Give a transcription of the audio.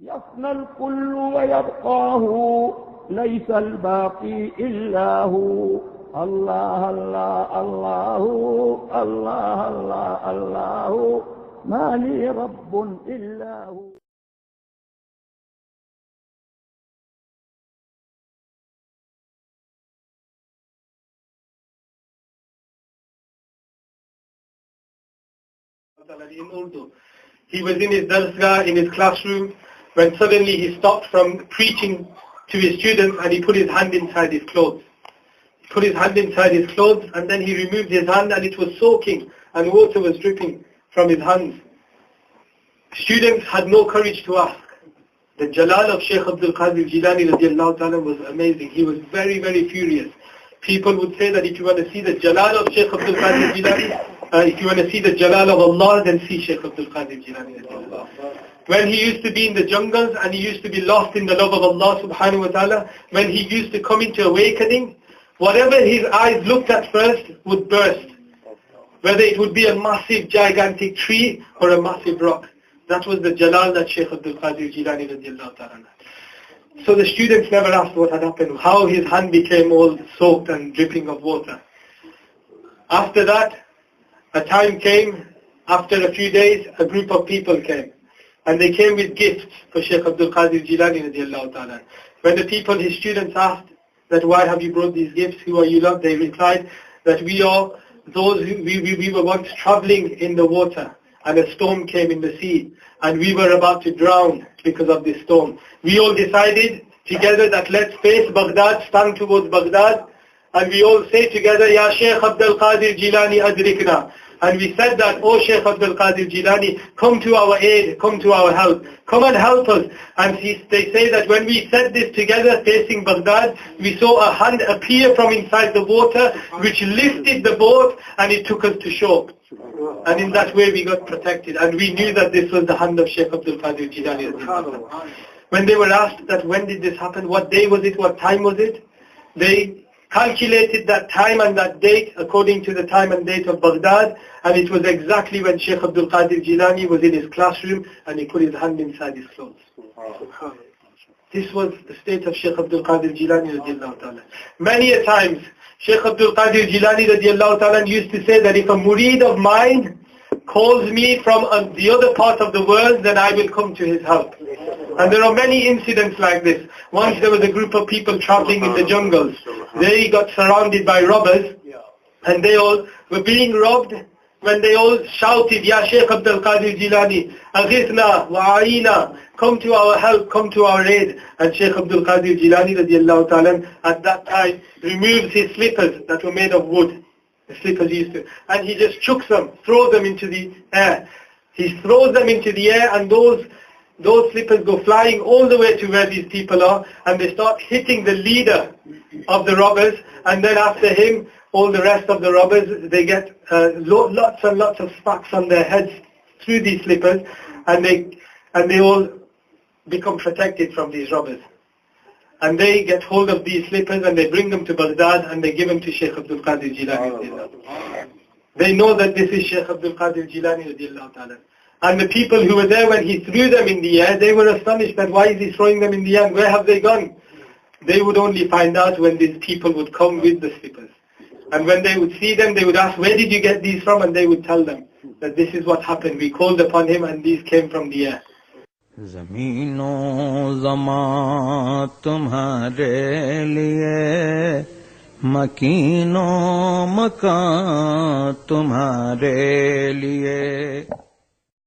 يفنى الكل ويبقاه ليس الباقي إلا هو. الله الله الله الله الله الله ما لي رب إلا هو. In Urdu. He was in his darsgah, in his classroom, when suddenly he stopped from preaching to his students and he put his hand inside his clothes. He put his hand inside his clothes and then he removed his hand and it was soaking and water was dripping from his hands. Students had no courage to ask. The jalal of Shaykh Abdul Qadir Jilani radiallahu ta'ala was amazing. He was very, very furious. People would say that if you want to see the jalal of Shaykh Abdul Qadir Jilani, if you want to see the jalal of Allah, then see Shaykh Abdul Qadir Jilani. When he used to be in the jungles and he used to be lost in the love of Allah subhanahu wa ta'ala, when he used to come into awakening, whatever his eyes looked at first would burst. Whether it would be a massive gigantic tree or a massive rock. That was the jalal that Shaykh Abdul Qadir Jilani radiallahu ta'ala. So the students never asked what had happened, how his hand became all soaked and dripping of water. After that, a time came, after a few days, a group of people came. And they came with gifts for Shaykh Abdul Qadir Jilani radiallahu ta'ala. When the people, his students asked that why have you brought these gifts, who are you lot? They replied that we are those who, we were once traveling in the water and a storm came in the sea and we were about to drown because of this storm. We all decided together that let's face Baghdad, stand towards Baghdad, and we all say together, Ya Shaykh Abdul Qadir Jilani adrikna. And we said that, oh Shaykh Abdul Qadir Jilani, come to our aid, come to our help, come and help us. And they say that when we said this together facing Baghdad, we saw a hand appear from inside the water which lifted the boat and it took us to shore. And in that way we got protected. And we knew that this was the hand of Shaykh Abdul Qadir Jilani. When they were asked that when did this happen, what day was it, what time was it, they calculated that time and that date according to the time and date of Baghdad, and it was exactly when Shaykh Abdul Qadir Jilani was in his classroom and he put his hand inside his clothes. This was the state of Shaykh Abdul Qadir Jilani radiallahu ta'ala. Many a times Shaykh Abdul Qadir Jilani radiallahu ta'ala used to say that if a murid of mine calls me from the other part of the world, then I will come to his help. And there are many incidents like this. Once there was a group of people traveling in the jungles. They got surrounded by robbers and they all were being robbed when they all shouted, Ya Shaykh Abdul Qadir Jilani, Aghithna wa Aina, come to our help, come to our aid. And Shaykh Abdul Qadir Jilani radiallahu ta'ala at that time removes his slippers that were made of wood. The slippers he used to, and he just chucks them, throws them into the air. He throws them into the air and those slippers go flying all the way to where these people are and they start hitting the leader of the robbers, and then after him all the rest of the robbers, they get lots and lots of sparks on their heads through these slippers, and they all become protected from these robbers. And they get hold of these slippers and they bring them to Baghdad and they give them to Shaykh Abdul Qadir Jilani. They know that this is Shaykh Abdul Qadir Jilani radiallahu ta'ala. And the people who were there when he threw them in the air, they were astonished that why is he throwing them in the air? Where have they gone? They would only find out when these people would come with the slippers. And when they would see them, they would ask, where did you get these from? And they would tell them that this is what happened. We called upon him and these came from the air. ज़मीनो ज़मां तुम्हारे लिए, मकीनो मकान तुम्हारे लिए.